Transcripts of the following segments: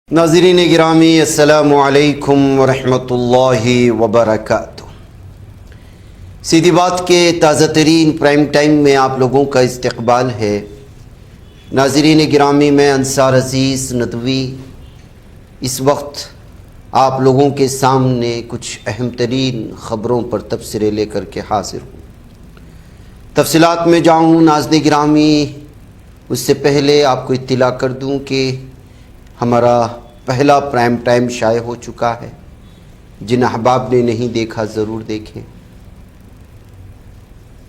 नाज़रीन गिरामी अस्सलामु अलैकुम वरहमतुल्लाहि वबरकातुह। सीधी बात के ताज़ा तरीन प्राइम टाइम में आप लोगों का इस्तक़बाल है। नाज़रीन गिरामी मैं अंसार अज़ीज़ नदवी इस वक्त आप लोगों के सामने कुछ अहम तरीन ख़बरों पर तबसरे लेकर के हाज़िर हूँ। तफसीलात में जाऊँ नाज़रीन गिरामी, उससे पहले आपको इत्तला कर दूँ कि हमारा पहला प्राइम टाइम शाये हो चुका है। जिन अहबाब ने नहीं देखा ज़रूर देखें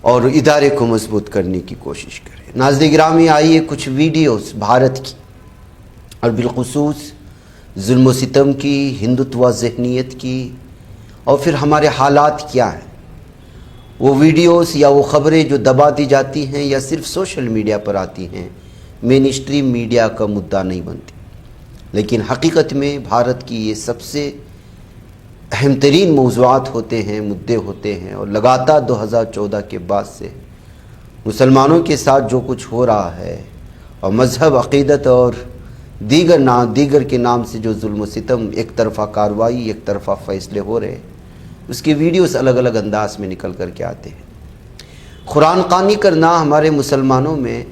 और इदारे को मजबूत करने की कोशिश करें। नाज़रीन गिरामी आइए कुछ वीडियोस भारत की और बिलखुसूस जुल्म सितम की, हिंदुत्व ज़हनीत की और फिर हमारे हालात क्या हैं, वो वीडियोस या वो ख़बरें जो दबा दी जाती हैं या सिर्फ सोशल मीडिया पर आती हैं, मेन स्ट्रीम मीडिया का मुद्दा नहीं बनती, लेकिन हकीकत में भारत की ये सबसे अहम तरीन मौज़ूआत होते हैं, मुद्दे होते हैं। और लगातार 2014 के बाद से मुसलमानों के साथ जो कुछ हो रहा है और मज़हब, अक़ीदत और दीगर के नाम से जो जुल्म सितम, एक तरफ़ा कार्रवाई, एक तरफ़ा फ़ैसले हो रहे हैं, उसके वीडियोस अलग अलग अंदाज में निकल कर के आते हैं। कुरान ख़वानी करना हमारे मुसलमानों में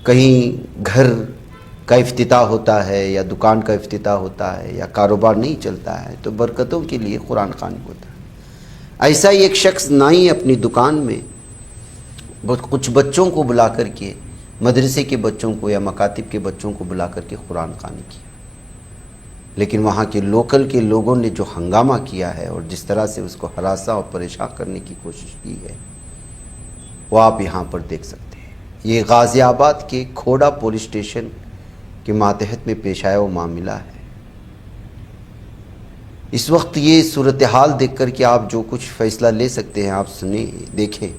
कहीं घर का इफ्तिताह होता है या दुकान का इफ्तिताह होता है या कारोबार नहीं चलता है तो बरकतों के लिए कुरान ख़वानी होता है। ऐसा ही एक शख्स ना ही अपनी दुकान में कुछ बच्चों को बुला कर के, मदरसे के बच्चों को या मकातिब के बच्चों को बुला कर के कुरान ख़वानी की, लेकिन वहाँ के लोकल के लोगों ने जो हंगामा किया है और जिस तरह से उसको हरासा और परेशान करने की कोशिश की है वो आप यहाँ पर देख सकते हैं। ये गाज़ियाबाद के खोड़ा पुलिस स्टेशन के मातहत में पेश आया वो मामला है। इस वक्त ये सूरत हाल देख कर के आप जो कुछ फ़ैसला ले सकते हैं आप सुने, देखें,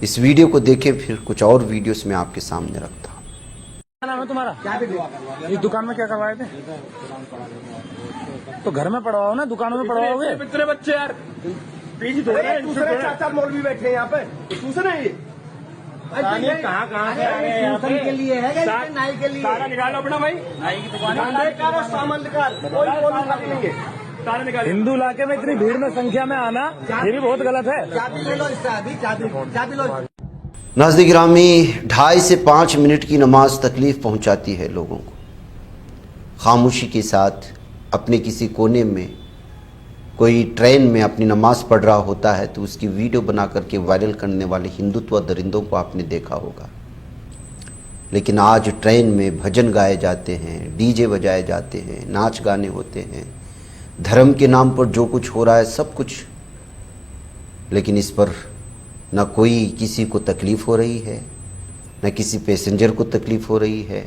इस वीडियो को देखें, फिर कुछ और वीडियोस में आपके सामने रखता हूँ। क्या नाम है तुम्हारा? क्या इस दुकान में क्या करवाए थे? तो घर में पढ़वाओ ना, दुकानों में पढ़वाओगे? इतने बच्चे यार दूसरे चाचा मौलवी बैठे हैं यहाँ पे, दूसरे ये कहाँ से आ गए यहाँ पे? के लिए है नाई के लिए सारा निकालो अपना भाई, नाई की दुकान सामान निकाल, कोई नहीं है। सारा निकाल। हिंदू इलाके में इतनी भीड़ में संख्या में आना ये भी बहुत गलत है। नाज़रीन गिरामी, 2.5 से 5 मिनट की नमाज तकलीफ़ पहुंचाती है लोगों को। खामोशी के साथ अपने किसी कोने में कोई ट्रेन में अपनी नमाज पढ़ रहा होता है तो उसकी वीडियो बना करके वायरल करने वाले हिंदुत्व दरिंदों को आपने देखा होगा। लेकिन आज ट्रेन में भजन गाए जाते हैं, डीजे बजाए जाते हैं, नाच गाने होते हैं, धर्म के नाम पर जो कुछ हो रहा है सब कुछ, लेकिन इस पर न कोई किसी को तकलीफ़ हो रही है, न किसी पैसेंजर को तकलीफ़ हो रही है।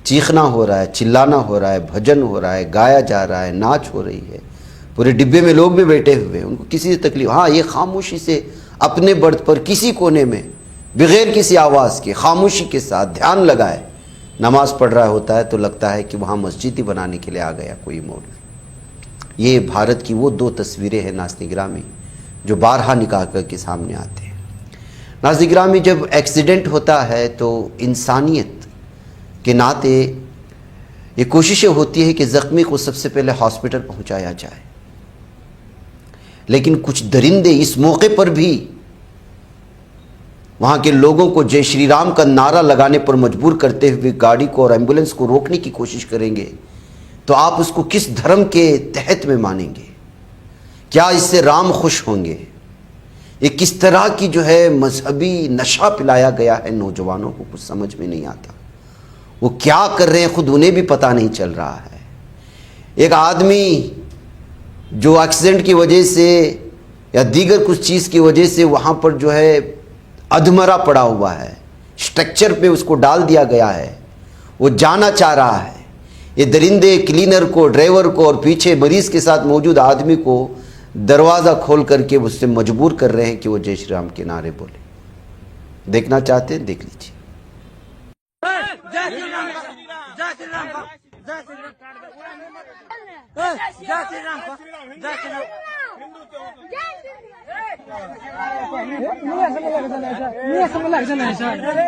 चीखना हो रहा है, चिल्लाना हो रहा है, भजन हो रहा है, गाया जा रहा है, नाच हो रही है, पूरे डिब्बे में लोग भी बैठे हुए हैं, उनको किसी से तकलीफ। हाँ, ये खामोशी से अपने बर्थ पर किसी कोने में बग़ैर किसी आवाज़ के खामोशी के साथ ध्यान लगाए नमाज़ पढ़ रहा होता है तो लगता है कि वहाँ मस्जिद ही बनाने के लिए आ गया कोई मौलवी। ये भारत की वो 2 तस्वीरें हैं नाज़रीन गिरामी जो बारहा निकाल कर के सामने आते हैं। नाज़रीन गिरामी, जब एक्सीडेंट होता है तो इंसानियत के नाते ये कोशिशें होती है कि ज़ख्मी को सबसे पहले हॉस्पिटल पहुंचाया जाए, लेकिन कुछ दरिंदे इस मौके पर भी वहाँ के लोगों को जय श्री राम का नारा लगाने पर मजबूर करते हुए गाड़ी को और एम्बुलेंस को रोकने की कोशिश करेंगे तो आप उसको किस धर्म के तहत में मानेंगे? क्या इससे राम खुश होंगे? ये किस तरह की जो है मजहबी नशा पिलाया गया है नौजवानों को, कुछ समझ में नहीं आता। वो क्या कर रहे हैं खुद उन्हें भी पता नहीं चल रहा है। एक आदमी जो एक्सीडेंट की वजह से या दीगर कुछ चीज़ की वजह से वहाँ पर जो है अधमरा पड़ा हुआ है, स्ट्रक्चर पे उसको डाल दिया गया है, वो जाना चाह रहा है। ये दरिंदे क्लीनर को, ड्राइवर को और पीछे मरीज़ के साथ मौजूद आदमी को दरवाज़ा खोल करके उससे मजबूर कर रहे हैं कि वो जय श्री राम के नारे बोले। देखना चाहते हैं, देख लीजिए।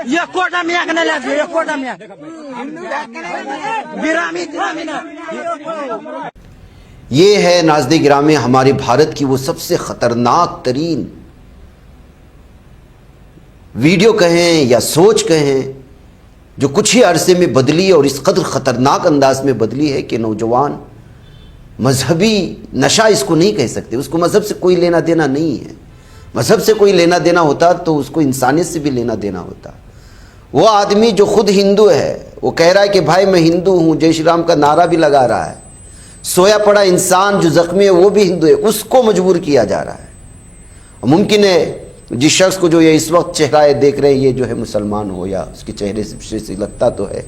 ये कोटा मियाँ के नहीं लगे, ये कोटा मियाँ बिरामी ना। ये है नाज़रीन गिरामी हमारे भारत की वो सबसे ख़तरनाक तरीन वीडियो कहें या सोच कहें जो कुछ ही अरसे में बदली और इस कदर ख़तरनाक अंदाज में बदली है कि नौजवान मजहबी नशा इसको नहीं कह सकते, उसको मज़हब से कोई लेना देना नहीं है। मज़हब से कोई लेना देना होता तो उसको इंसानियत से भी लेना देना होता। वो आदमी जो खुद हिंदू है वो कह रहा है कि भाई मैं हिंदू हूँ, जय श्री राम का नारा भी लगा रहा है। सोया पड़ा इंसान जो ज़ख्मी है वो भी हिंदू है, उसको मजबूर किया जा रहा है। मुमकिन है जिस शख्स को जो ये इस वक्त चेहरा देख रहे हैं ये जो है मुसलमान हो या उसके चेहरे से लगता तो है,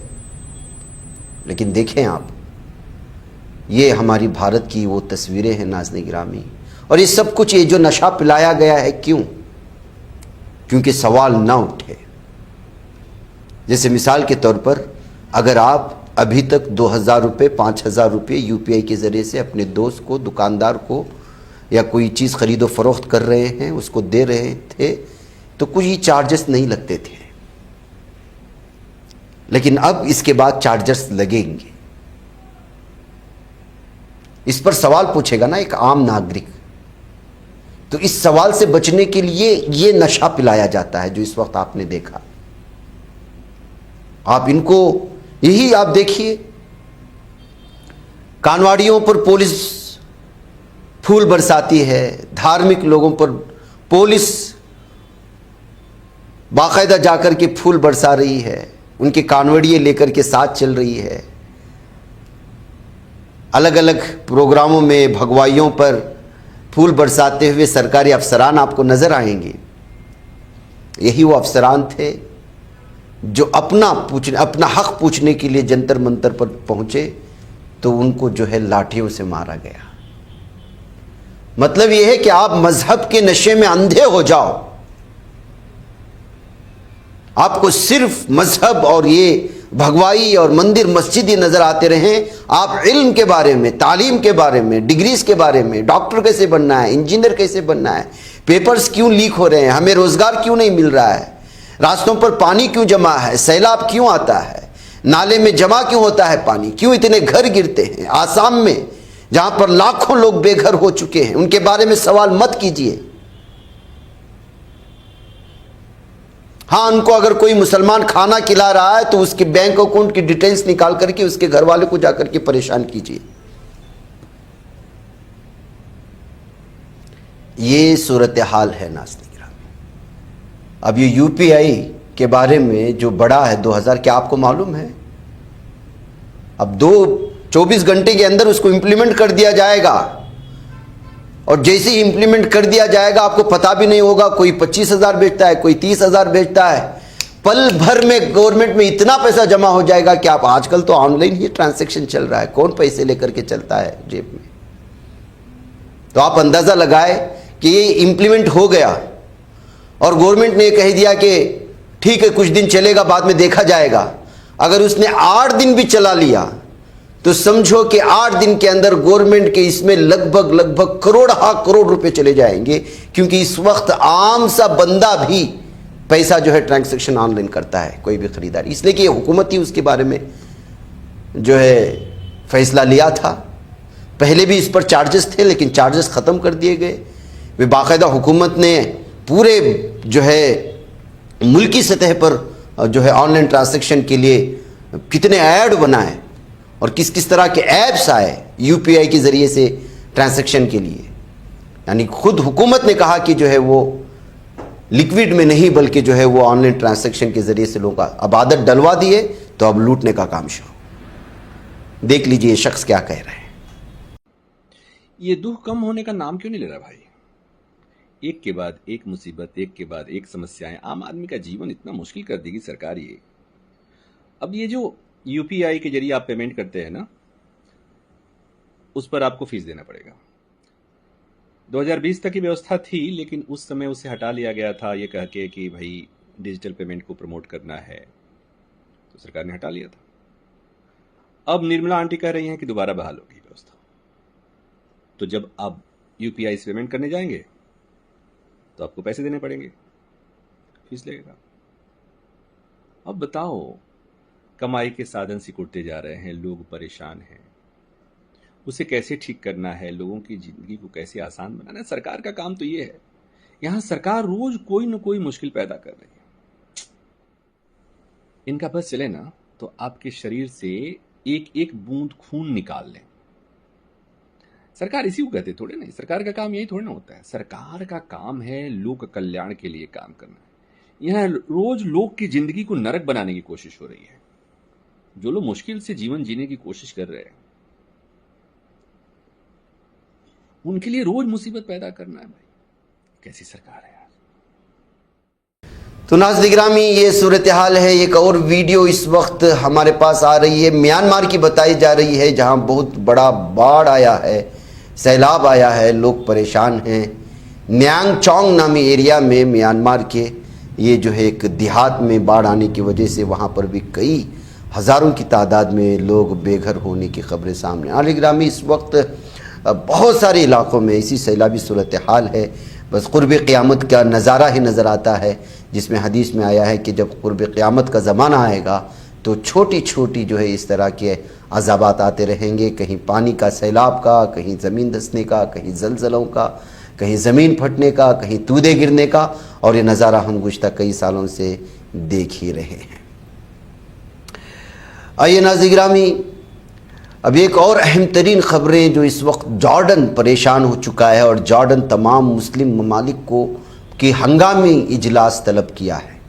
लेकिन देखें आप ये हमारी भारत की वो तस्वीरें हैं नाज़रीन गिरामी। और ये सब कुछ ये जो नशा पिलाया गया है क्यों? क्योंकि सवाल ना उठे। जैसे मिसाल के तौर पर अगर आप अभी तक 2000 रुपये 5000 रुपये UPI के ज़रिए से अपने दोस्त को, दुकानदार को या कोई चीज़ ख़रीदो फरोख्त कर रहे हैं, उसको दे रहे थे तो कुछ ही चार्जेस नहीं लगते थे, लेकिन अब इसके बाद चार्जेस लगेंगे। इस पर सवाल पूछेगा ना एक आम नागरिक, तो इस सवाल से बचने के लिए ये नशा पिलाया जाता है जो इस वक्त आपने देखा। आप इनको यही आप देखिए, कानवाड़ियों पर पुलिस फूल बरसाती है, धार्मिक लोगों पर पुलिस बाकायदा जाकर के फूल बरसा रही है, उनके कानवड़िए लेकर के साथ चल रही है। अलग अलग प्रोग्रामों में भगवाइयों पर फूल बरसाते हुए सरकारी अफसरान आपको नजर आएंगे। यही वो अफसरान थे जो अपना हक पूछने के लिए जंतर मंतर पर पहुंचे तो उनको जो है लाठियों से मारा गया। मतलब यह है कि आप मजहब के नशे में अंधे हो जाओ, आपको सिर्फ मजहब और ये भगवाई और मंदिर मस्जिद ही नजर आते रहें। आप इल्म के बारे में, तालीम के बारे में, डिग्रीज के बारे में, डॉक्टर कैसे बनना है, इंजीनियर कैसे बनना है, पेपर्स क्यों लीक हो रहे हैं, हमें रोजगार क्यों नहीं मिल रहा है, रास्तों पर पानी क्यों जमा है, सैलाब क्यों आता है, नाले में जमा क्यों होता है पानी, क्यों इतने घर गिरते हैं आसाम में जहां पर लाखों लोग बेघर हो चुके हैं, उनके बारे में सवाल मत कीजिए। हाँ, उनको अगर कोई मुसलमान खाना खिला रहा है तो उसके बैंक अकाउंट की डिटेल्स निकाल करके उसके घर वाले को जाकर के परेशान कीजिए। ये सूरत हाल है नाज़रीन गिरामी। अब ये UPI के बारे में जो बड़ा है 2000, क्या आपको मालूम है? अब 24 घंटे के अंदर उसको इंप्लीमेंट कर दिया जाएगा, और जैसे ही इंप्लीमेंट कर दिया जाएगा आपको पता भी नहीं होगा, कोई 25,000 बेचता है, कोई 30,000 बेचता है। पल भर में गवर्नमेंट में इतना पैसा जमा हो जाएगा कि आप, आजकल तो ऑनलाइन ही ट्रांजैक्शन चल रहा है, कौन पैसे लेकर के चलता है जेब में। तो आप अंदाजा लगाए कि ये इंप्लीमेंट हो गया और गवर्नमेंट ने कह दिया कि ठीक है कुछ दिन चलेगा, बाद में देखा जाएगा। अगर उसने 8 दिन भी चला लिया तो समझो कि 8 दिन के अंदर गवर्नमेंट के इसमें लगभग करोड़ रुपए चले जाएंगे, क्योंकि इस वक्त आम सा बंदा भी पैसा जो है ट्रांजैक्शन ऑनलाइन करता है, कोई भी खरीदारी। इसलिए कि हुकूमत ही उसके बारे में जो है फैसला लिया था। पहले भी इस पर चार्जेस थे लेकिन चार्जेस ख़त्म कर दिए गए। वे बाकायदा हुकूमत ने पूरे जो है मुल्की सतह पर जो है ऑनलाइन ट्रांजैक्शन के लिए कितने ऐड बनाए और किस किस तरह के ऐप्स आए UPI के ज़रिए से ट्रांजैक्शन के लिए। यानी खुद हुकूमत ने कहा कि जो है वो लिक्विड में नहीं बल्कि जो है वो ऑनलाइन ट्रांजैक्शन के ज़रिए से लोगों का अब आदत डलवा दिए तो अब लूटने का काम शुरू। देख लीजिए ये शख्स क्या कह रहे हैं। ये दुख कम होने का नाम क्यों नहीं ले रहा भाई? एक के बाद एक मुसीबत, एक के बाद एक समस्याएं, आम आदमी का जीवन इतना मुश्किल कर देगी सरकार ये। अब ये जो UPI के जरिए आप पेमेंट करते हैं ना, उस पर आपको फीस देना पड़ेगा। 2020 तक की व्यवस्था थी लेकिन उस समय उसे हटा लिया गया था ये कह के कि भाई डिजिटल पेमेंट को प्रमोट करना है, तो सरकार ने हटा लिया था। अब निर्मला आंटी कह रही हैं कि दोबारा बहाल होगी व्यवस्था। तो जब अब UPI से पेमेंट करने जाएंगे तो आपको पैसे देने पड़ेंगे, फीस लगेगा। अब बताओ, कमाई के साधन सिकुड़ते जा रहे हैं, लोग परेशान हैं, उसे कैसे ठीक करना है, लोगों की जिंदगी को कैसे आसान बनाना है। सरकार का काम तो ये है। यहां सरकार रोज कोई न कोई मुश्किल पैदा कर रही है। इनका बस चले ना तो आपके शरीर से एक एक बूंद खून निकाल लें। सरकार इसी को कहते थोड़े नहीं, सरकार का काम यही थोड़े ना होता है। सरकार का काम है लोक कल्याण के लिए काम करना। यहां रोज लोग की जिंदगी को नरक बनाने की कोशिश हो रही है। जो लोग मुश्किल से जीवन जीने की कोशिश कर रहे हैं, उनके लिए रोज मुसीबत पैदा करना है। भाई कैसी सरकार है यार। तो नाज़रीन गिरामी, ये सूरत हाल है। एक और वीडियो इस वक्त हमारे पास आ रही है, म्यांमार की बताई जा रही है, जहां बहुत बड़ा बाढ़ आया है, सैलाब आया है, लोग परेशान हैं। न्यांग चौंग नामी एरिया में म्यांमार के ये जो है एक देहात में बाढ़ आने की वजह से वहाँ पर भी कई हज़ारों की तादाद में लोग बेघर होने की खबरें सामने आ रही। गिरामी, इस वक्त बहुत सारे इलाकों में इसी सैलाबी सूरत हाल है। बस क़ुर्ब क़यामत का नज़ारा ही नज़र आता है, जिसमें हदीस में आया है कि जब क़ुर्ब क़यामत का ज़माना आएगा तो छोटी छोटी जो है इस तरह के अज़ाबात आते रहेंगे, कहीं पानी का, सैलाब का, कहीं ज़मीन धंसने का, कहीं ज़लज़लों का, कहीं ज़मीन फटने का, कहीं तूदे गिरने का। और ये नज़ारा हम गुज़श्ता कई सालों से देख ही रहे हैं। आइए नाज़रीन गिरामी, अब एक और अहम तरीन ख़बरें जो इस वक्त जॉर्डन परेशान हो चुका है और जॉर्डन तमाम मुस्लिम ममालिक को कि हंगामी इजलास तलब किया है।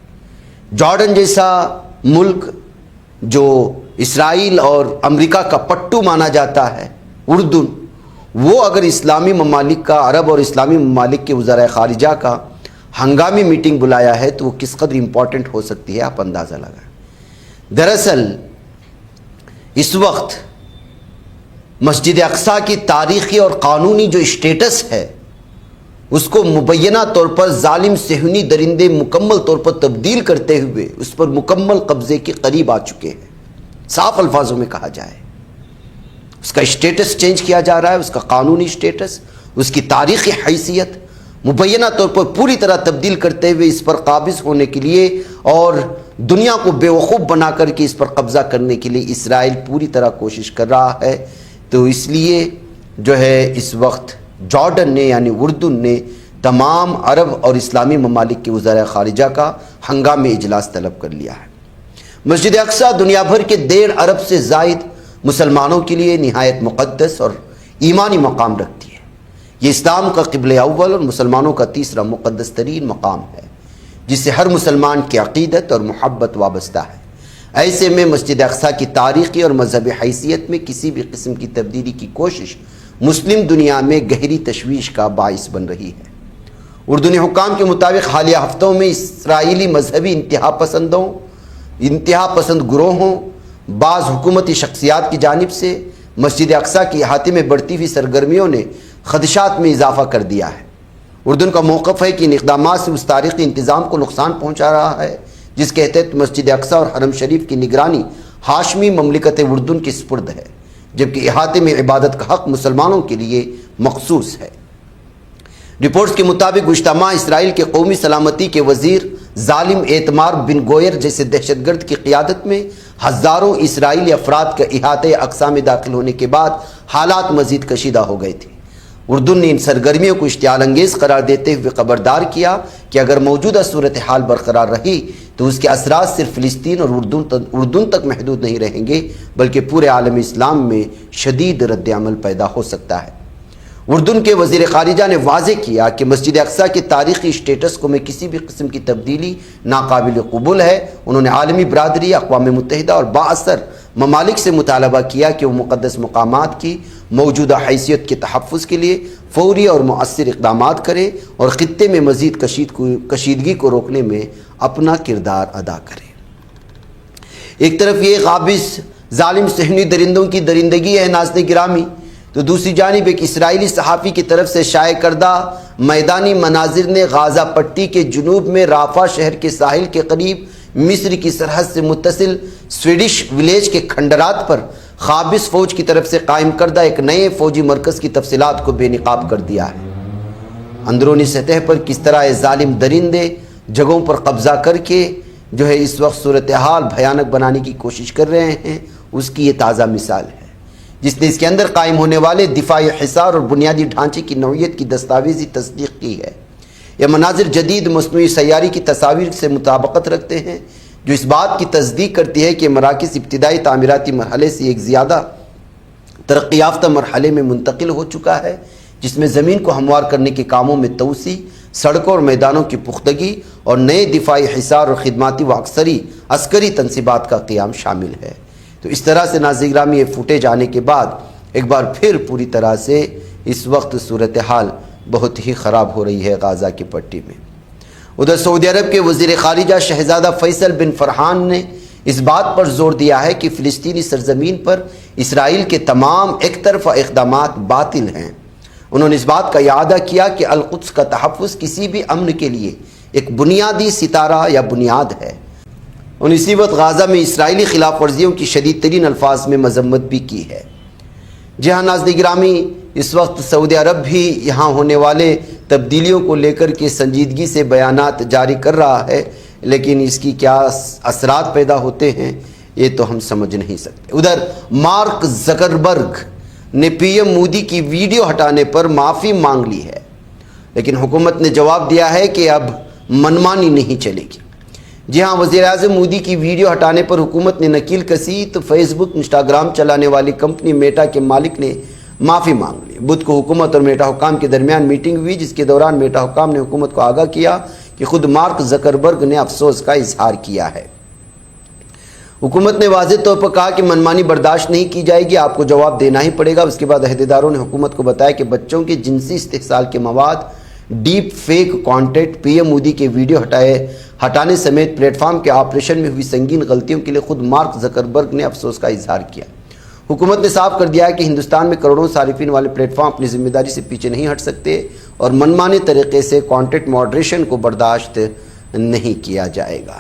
जॉर्डन जैसा मुल्क जो इसराइल और अमेरिका का पट्टू माना जाता है, उर्दून, वो अगर इस्लामी ममालिक का, अरब और इस्लामी ममालिक के वज़ारा ख़ारिजा का हंगामी मीटिंग बुलाया है तो वो किस कदर इम्पॉर्टेंट हो सकती है, आप अंदाज़ा लगाएं। दरअसल इस वक्त मस्जिद अक्सा की तारीख़ी और क़ानूनी जो स्टेटस है उसको मुबैना तौर पर जालिम सेहूनी दरिंदे मुकम्मल तौर पर तब्दील करते हुए उस पर मुकम्मल कब्ज़े के करीब आ चुके हैं। साफ अल्फाजों में कहा जाए, उसका स्टेटस चेंज किया जा रहा है, उसका कानूनी स्टेटस, उसकी तारीख़ी हैसियत मुबैना तौर पर पूरी तरह तब्दील करते हुए इस पर काबिज़ होने के लिए और दुनिया को बेवकूफ़ बना करके इस पर कब्ज़ा करने के लिए इसराइल पूरी तरह कोशिश कर रहा है। तो इसलिए जो है इस वक्त जॉर्डन ने यानी उर्दून ने तमाम अरब और इस्लामी ममालिक के वज़ारा ख़ारिजा का हंगामी इजलास तलब कर लिया है। मस्जिद अक्सा दुनिया भर के 1.5 अरब से ज़ायद मुसलमानों के लिए निहायत मुक़द्दस और ईमानी मकाम रखती है। ये इस्लाम का क़िबले अव्वल और मुसलमानों का तीसरा मुक़द्दस तरीन मकाम है, जिससे हर मुसलमान की अक़ीदत और मुहब्बत वाबस्ता है। ऐसे में मस्जिद अक्सा की तारीख़ी और मजहबी हैसियत में किसी भी किस्म की तब्दीली की कोशिश मुस्लिम दुनिया में गहरी तशवीश का बाइस बन रही है। उर्दूनी हुक्काम के मुताबिक हालिया हफ्तों में इसराइली मजहबी इंतहा पसंद गुरोहों, बाज़ हुकूमती शख्सियात की जानिब से मस्जिद अक्सा के अहाते में बढ़ती हुई सरगर्मियों ने खदशात में इजाफा कर दिया है। उर्दून का मौक़िफ़ है कि इन इक़दामात से उस तारीख़ी इंतज़ाम को नुकसान पहुँचा रहा है जिसके तहत मस्जिद अक्सा और हरम शरीफ की निगरानी हाशमी ममलिकत उर्दून के सुपुर्द है, जबकि इहाते में इबादत का हक़ मुसलमानों के लिए मखसूस है। रिपोर्ट्स के मुताबिक गुज़श्ता माह इसराइल के कौमी सलामती के वज़ीर जालिम एतमार बिन गोयर जैसे दहशतगर्द की क़ियादत में हज़ारों इसराइली अफराद का इहाते अक्सा में दाखिल होने के बाद हालात मज़ीद कशीदा हो गए थे। उर्दू ने इन सरगर्मियों को इश्तियाल अंगेज़ करार देते हुए खबरदार किया कि अगर मौजूदा सूरत हाल बरकरार रही तो उसके असरात सिर्फ फ़िलिस्तीन और उर्दून तक महदूद नहीं रहेंगे, बल्कि पूरे आलम इस्लाम में शदीद रद्द-ए-अमल पैदा हो सकता है। उर्दून के वज़ीर ख़ारिजा ने वाज़े किया कि मस्जिद अक्सा के तारीख़ी स्टेटस को में किसी भी किस्म की तब्दीली नाकाबिल क़बूल है। उन्होंने आलमी बरादरी, अक़वाम मुत्तहिदा और बाअसर ममालिक से मुतालबा किया कि वो मुक़द्दस मकामात की मौजूदा हैसियत के तहफ़्फ़ुज़ के लिए फ़ौरी और मुअस्सिर इक़दामात करे और ख़ित्ते में मज़ीद कशीदगी को रोकने में अपना किरदार अदा करे। एक तरफ ये गाबिस जालिम सहनी दरिंदों की दरिंदगी है नाज़रीन गिरामी, तो दूसरी जानिब एक इसराइली सहाफ़ी की तरफ से शाये करदा मैदानी मनाजिर ने गाज़ा पट्टी के जुनूब में राफा शहर के साहिल के करीब मिस्र की सरहद से मुत्तसिल स्वीडिश विलेज के खंडरात पर قابض فوج کی طرف سے قائم کردہ ایک نئے فوجی مرکز کی تفصیلات کو بے نقاب کر دیا ہے۔ اندرونی سطح پر کس طرح ظالم درندے جگہوں پر قبضہ کر کے جو ہے اس وقت صورتحال بھیانک بنانے کی کوشش کر رہے ہیں، اس کی یہ تازہ مثال ہے، جس نے اس کے اندر قائم ہونے والے دفاعی حصار اور بنیادی ڈھانچے کی نوعیت کی دستاویزی تصدیق کی ہے۔ یہ مناظر جدید مصنوعی سیاری کی تصاویر سے مطابقت رکھتے ہیں، جو اس بات کی تصدیق کرتی ہے کہ مراکز ابتدائی تعمیراتی مرحلے سے ایک زیادہ ترقی یافتہ مرحلے میں منتقل ہو چکا ہے، جس میں زمین کو ہموار کرنے کے کاموں میں توسیع، سڑکوں اور میدانوں کی پختگی اور نئے دفاعی حصار اور خدماتی و عسکری تنصیبات کا قیام شامل ہے۔ تو اس طرح سے ناظرین گرامی یہ فوٹیج آنے کے بعد ایک بار پھر پوری طرح سے اس وقت صورتحال بہت ہی خراب ہو رہی ہے غزہ کی پٹی میں۔ ادھر سعودی عرب کے وزیر خارجہ شہزادہ فیصل بن فرحان نے اس بات پر زور دیا ہے کہ فلسطینی سرزمین پر اسرائیل کے تمام ایک طرفہ اقدامات باطل ہیں۔ انہوں نے اس بات کا اعادہ کیا کہ القدس کا تحفظ کسی بھی امن کے لیے ایک بنیادی ستارہ یا بنیاد ہے۔ انہوں نے اسی وقت غزہ میں اسرائیلی خلاف ورزیوں کی شدید ترین الفاظ میں مذمت بھی کی ہے۔ جی ہاں ناظرین گرامی، اس وقت سعودی عرب بھی یہاں ہونے والے تبدیلیوں کو لے کر کے سنجیدگی سے بیانات جاری کر رہا ہے، لیکن اس کی کیا اثرات پیدا ہوتے ہیں یہ تو ہم سمجھ نہیں سکتے۔ ادھر مارک زکربرگ نے پی ایم مودی کی ویڈیو ہٹانے پر معافی مانگ لی ہے، لیکن حکومت نے جواب دیا ہے کہ اب منمانی نہیں چلے گی۔ جی ہاں، وزیر اعظم مودی کی ویڈیو ہٹانے پر حکومت نے نکیل کسی تو فیس بک انسٹاگرام چلانے والی کمپنی میٹا کے مالک نے معافی مانگ لی۔ بدھ کو حکومت اور میٹا حکام کے درمیان میٹنگ ہوئی، جس کے دوران میٹا حکام نے حکومت کو آگاہ کیا کہ خود مارک زکربرگ نے افسوس کا اظہار کیا ہے۔ حکومت نے واضح طور پر کہا کہ منمانی برداشت نہیں کی جائے گی، آپ کو جواب دینا ہی پڑے گا۔ اس کے بعد عہدیداروں نے حکومت کو بتایا کہ بچوں کے جنسی استحصال کے مواد، deep fake content, PM Modi مودی کے ویڈیو ہٹانے سمیت پلیٹ فارم کے آپریشن میں ہوئی سنگین غلطیوں کے لیے خود مارک زکربرگ نے افسوس کا اظہار کیا۔ حکومت نے صاف کر دیا ہے کہ ہندوستان میں کروڑوں صارفین والے پلیٹ فارم اپنی ذمہ داری سے پیچھے نہیں ہٹ سکتے اور منمانے طریقے سے کانٹینٹ ماڈریشن کو برداشت نہیں کیا جائے گا۔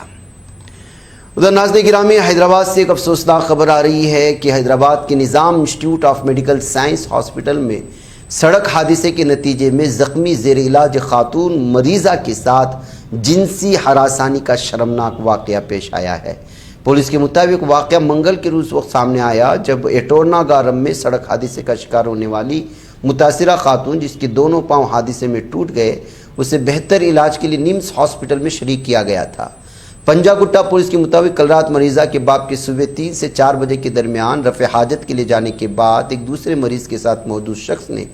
ادھر ناظرین گرامی، حیدرآباد سے ایک افسوسناک خبر آ رہی ہے کہ حیدرآباد کے نظام institute of medical science hospital میں سڑک حادثے کے نتیجے میں زخمی زیر علاج خاتون مریضہ کے ساتھ جنسی ہراسانی کا شرمناک واقعہ پیش آیا ہے۔ پولیس کے مطابق واقعہ منگل کے روز وقت سامنے آیا جب ایٹورنا گارم میں سڑک حادثے کا شکار ہونے والی متاثرہ خاتون، جس کے دونوں پاؤں حادثے میں ٹوٹ گئے، اسے بہتر علاج کے لیے نیمز ہاسپٹل میں شریک کیا گیا تھا۔ پنجا گٹا پولیس کے مطابق کل رات مریضہ کے باپ کے صبح 3 سے 4 بجے کے درمیان رفع حاجت کے لیے جانے کے بعد ایک دوسرے مریض کے ساتھ موجود شخص نے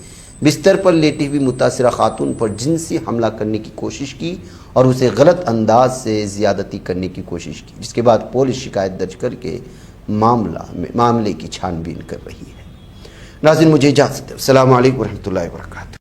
بستر پر لیٹی ہوئی متاثرہ خاتون پر جنسی حملہ کرنے کی کوشش کی اور اسے غلط انداز سے زیادتی کرنے کی کوشش کی، جس کے بعد پولیس شکایت درج کر کے معاملے کی چھان بین کر رہی ہے۔ ناظرین، مجھے اجازت ہے۔ السلام علیکم ورحمۃ اللہ وبرکاتہ۔